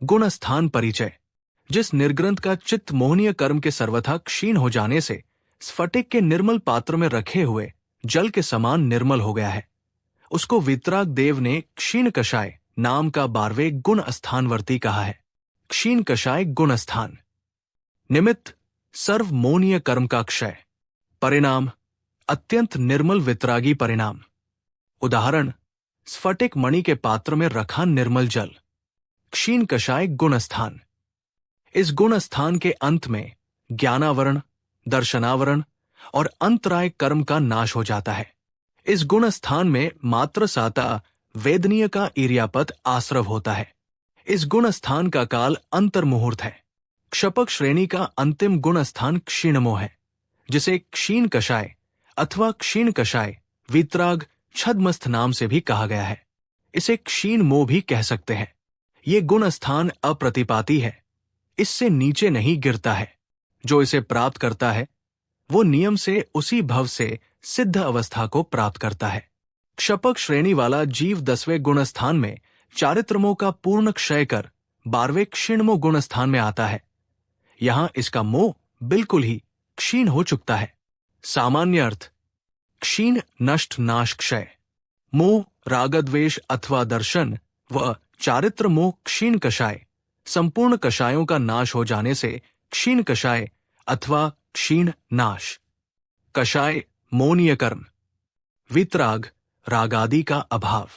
गुणस्थान परिचय। जिस निर्ग्रंथ का चित्त मोहनीय कर्म के सर्वथा क्षीण हो जाने से स्फटिक के निर्मल पात्र में रखे हुए जल के समान निर्मल हो गया है, उसको वितराग देव ने क्षीण कषाय नाम का 12वें गुण स्थानवर्ती कहा है। क्षीण कषाय गुण स्थान। निमित्त सर्व मोहनीय कर्म का क्षय। परिणाम अत्यंत निर्मल वितरागी परिणाम। उदाहरण स्फटिक मणि के पात्र में रखा निर्मल जल। क्षीण कषाय गुण स्थान। इस गुण स्थान के अंत में ज्ञानावरण, दर्शनावरण और अंतराय कर्म का नाश हो जाता है। इस गुण स्थान में मात्र साता वेदनीय का ईर्यापत आश्रव होता है। इस गुण स्थान का काल अंतर्मुहूर्त है। क्षपक श्रेणी का अंतिम गुण स्थान क्षीणमो है, जिसे क्षीण कषाय अथवा क्षीण कषाय वितराग छद्मस्थ नाम से भी कहा गया है। इसे क्षीण मोह भी कह सकते हैं। ये गुण स्थान अप्रतिपाती है, इससे नीचे नहीं गिरता है। जो इसे प्राप्त करता है वो नियम से उसी भव से सिद्ध अवस्था को प्राप्त करता है। क्षपक श्रेणी वाला जीव 10वें गुण स्थान में चारित्रमों का पूर्ण क्षय कर 12वें क्षीणमो गुण स्थान में आता है। यहां इसका मोह बिल्कुल ही क्षीण हो चुकता है। सामान्य अर्थ क्षीण नष्ट नाश क्षय। मोह रागद्वेष अथवा दर्शन व चारित्र मोह क्षीण कषाय संपूर्ण कषायों का नाश हो जाने से क्षीण कषाय अथवा क्षीण नाश। कषाय मोहनीय कर्म। वितराग रागादि का अभाव।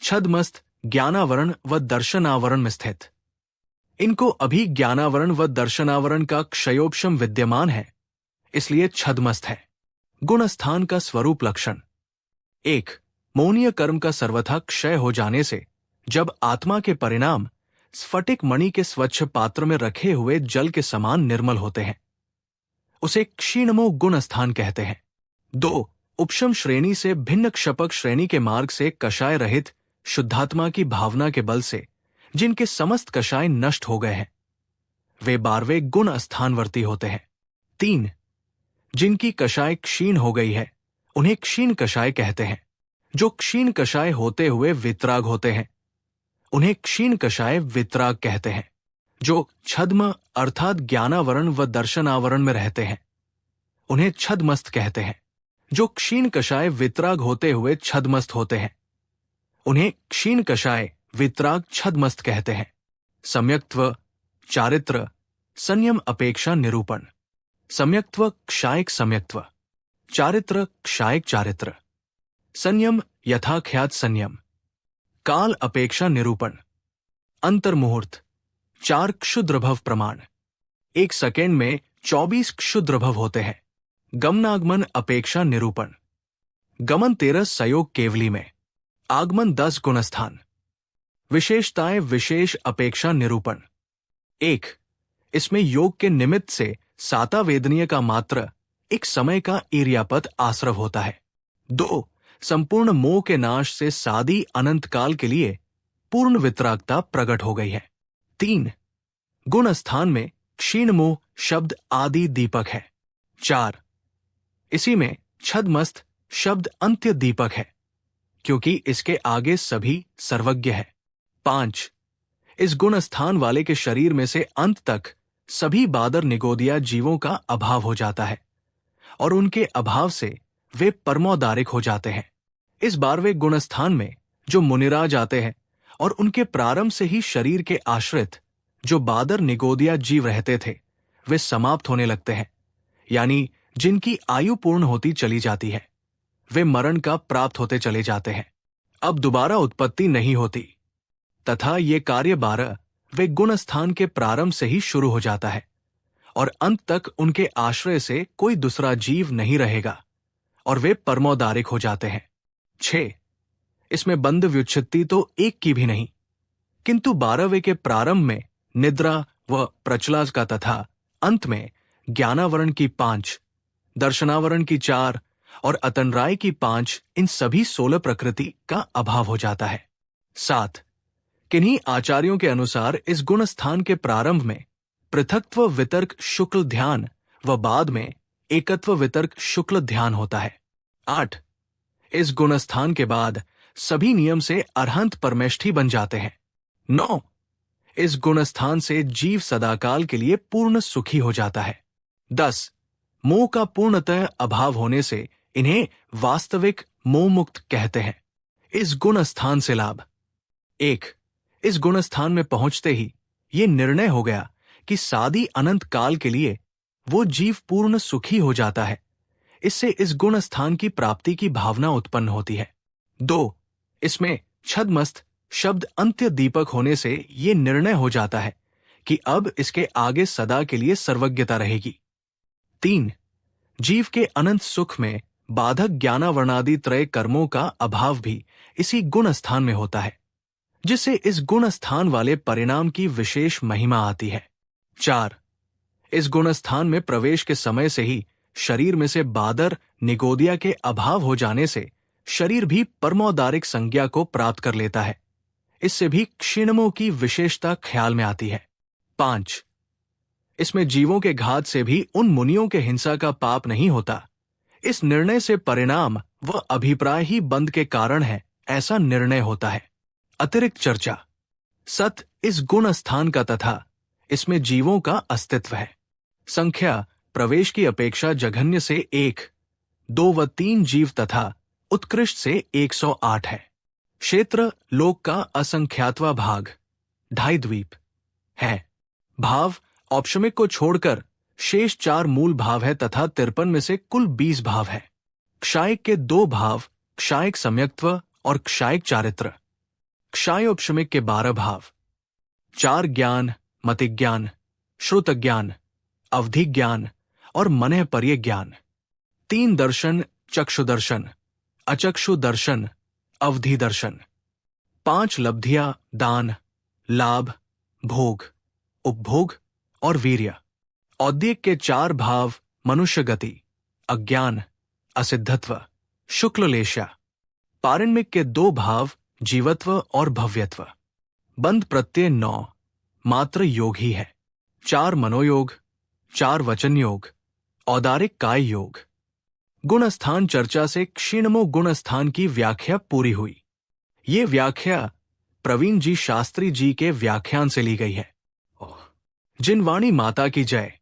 छद्मस्थ ज्ञानावरण व दर्शनावरण में स्थित। इनको अभी ज्ञानावरण व दर्शनावरण का क्षयोपशम विद्यमान है, इसलिए छद्मस्थ है। गुणस्थान का स्वरूप लक्षण। 1. मोहनीय कर्म का सर्वथा क्षय हो जाने से जब आत्मा के परिणाम स्फटिक मणि के स्वच्छ पात्र में रखे हुए जल के समान निर्मल होते हैं, उसे क्षीणमो गुण स्थान कहते हैं। 2. उपशम श्रेणी से भिन्न क्षपक श्रेणी के मार्ग से कषाय रहित शुद्धात्मा की भावना के बल से जिनके समस्त कषाय नष्ट हो गए हैं, वे 12वें गुण स्थानवर्ती होते हैं। 3. जिनकी कषाय क्षीण हो गई है उन्हें क्षीण कषाय कहते हैं। जो क्षीण कषाय होते हुए वितराग होते हैं उन्हें क्षीण कषाय वितराग कहते हैं। जो छद्म अर्थात ज्ञानावरण व दर्शनावरण में रहते हैं उन्हें छद्मस्थ कहते हैं। जो क्षीण कषाय वितराग होते हुए छद्मस्थ होते हैं उन्हें क्षीण कषाय वितराग छद्मस्थ कहते हैं। सम्यक्त्व चारित्र संयम अपेक्षा निरूपण। सम्यक्त्व क्षायक सम्यक्त्व, चारित्र क्षायक चारित्र, संयम यथाख्यात संयम। काल अपेक्षा निरूपण। अंतर्मुहूर्त 4 क्षुद्रभव प्रमाण। 1 सेकेंड में 24 क्षुद्रभव होते हैं। गमनागमन अपेक्षा निरूपण। गमन 13 सयोग केवली में, आगमन 10 गुणस्थान। विशेषताएं विशेष अपेक्षा निरूपण। 1. इसमें योग के निमित्त से साता वेदनीय का मात्र एक समय का ईर्यापत आश्रव होता है। 2. संपूर्ण मोह के नाश से सादी अनंत काल के लिए पूर्ण वितरागता प्रकट हो गई है। 3. गुण स्थान में क्षीण मोह शब्द आदि दीपक है। 4. इसी में छद्मस्थ शब्द अंत्य दीपक है, क्योंकि इसके आगे सभी सर्वज्ञ है। 5. इस गुण स्थान वाले के शरीर में से अंत तक सभी बादर निगोदिया जीवों का अभाव हो जाता है और उनके अभाव से वे परमोदारिक हो जाते हैं। इस 12वें गुणस्थान में जो मुनिराज आते हैं और उनके प्रारंभ से ही शरीर के आश्रित जो बादर निगोदिया जीव रहते थे वे समाप्त होने लगते हैं, यानी जिनकी आयु पूर्ण होती चली जाती है वे मरण का प्राप्त होते चले जाते हैं। अब दोबारा उत्पत्ति नहीं होती तथा ये कार्य 12 वे गुण स्थान के प्रारंभ से ही शुरू हो जाता है और अंत तक उनके आश्रय से कोई दूसरा जीव नहीं रहेगा और वे परमोदारिक हो जाते हैं। 6. इसमें बंध व्युच्छित्ति तो एक की भी नहीं, किंतु 12वें के प्रारंभ में निद्रा व प्रचलास का तथा अंत में ज्ञानावरण की 5, दर्शनावरण की 4 और अतनराय की 5, इन सभी 16 प्रकृति का अभाव हो जाता है। 7. किन्हीं आचार्यों के अनुसार इस गुण स्थान के प्रारंभ में पृथक्त्व वितर्क शुक्ल ध्यान व बाद में एकत्व वितर्क शुक्ल ध्यान होता है। 8. इस गुणस्थान के बाद सभी नियम से अरहंत परमेष्ठी बन जाते हैं। 9. इस गुणस्थान से जीव सदाकाल के लिए पूर्ण सुखी हो जाता है। 10. मोह का पूर्णतः अभाव होने से इन्हें वास्तविक मोह मुक्त कहते हैं। इस गुणस्थान से लाभ। 1. इस गुणस्थान में पहुंचते ही ये निर्णय हो गया कि सादी अनंत काल के लिए वो जीव पूर्ण सुखी हो जाता है। इससे इस गुणस्थान की प्राप्ति की भावना उत्पन्न होती है। 2. इसमें छद्मस्त शब्द अंत्य दीपक होने से ये निर्णय हो जाता है कि अब इसके आगे सदा के लिए सर्वज्ञता रहेगी। 3. जीव के अनंत सुख में बाधक ज्ञानावर्णादि त्रय कर्मों का अभाव भी इसी गुण स्थान में होता है, जिससे इस गुण स्थान वाले परिणाम की विशेष महिमा आती है। 4. इस गुण स्थान में प्रवेश के समय से ही शरीर में से बादर निगोदिया के अभाव हो जाने से शरीर भी परमौदारिक संज्ञा को प्राप्त कर लेता है। इससे भी क्षीणमों की विशेषता ख्याल में आती है। 5. इसमें जीवों के घात से भी उन मुनियों के हिंसा का पाप नहीं होता। इस निर्णय से परिणाम व अभिप्राय ही बंध के कारण है, ऐसा निर्णय होता है। अतिरिक्त चर्चा। सत इस गुण स्थान का तथा इसमें जीवों का अस्तित्व है। संख्या प्रवेश की अपेक्षा जघन्य से 1, 2 व 3 जीव तथा उत्कृष्ट से 108 है। क्षेत्र लोक का असंख्यातवा भाग 2.5 द्वीप है। भाव औपशमिक को छोड़कर शेष 4 मूल भाव है तथा 53 में से कुल 20 भाव है। क्षायक के 2 भाव क्षायक सम्यक्त्व और क्षायक चारित्र। क्षाय औपशमिक के 12 भाव 4 ज्ञान, मतिज्ञान, श्रुत ज्ञान, अवधि ज्ञान और मनः पर्य ज्ञान। 3 दर्शन चक्षु दर्शन, अचक्षु दर्शन, अवधि दर्शन। 5 लब्धियां दान, लाभ, भोग, उपभोग और वीर्य। औद्यिक के 4 भाव मनुष्य गति, अज्ञान, असिद्धत्व, शुक्ललेशा। पारण्यक के 2 भाव जीवत्व और भव्यत्व। बंध प्रत्यय 9 मात्र योग ही है। 4 मनोयोग, 4 वचन योग, औदारिक काय योग। गुणस्थान चर्चा से क्षीणमो गुणस्थान की व्याख्या पूरी हुई। ये व्याख्या प्रवीण जी शास्त्री जी के व्याख्यान से ली गई है। जिनवाणी माता की जय।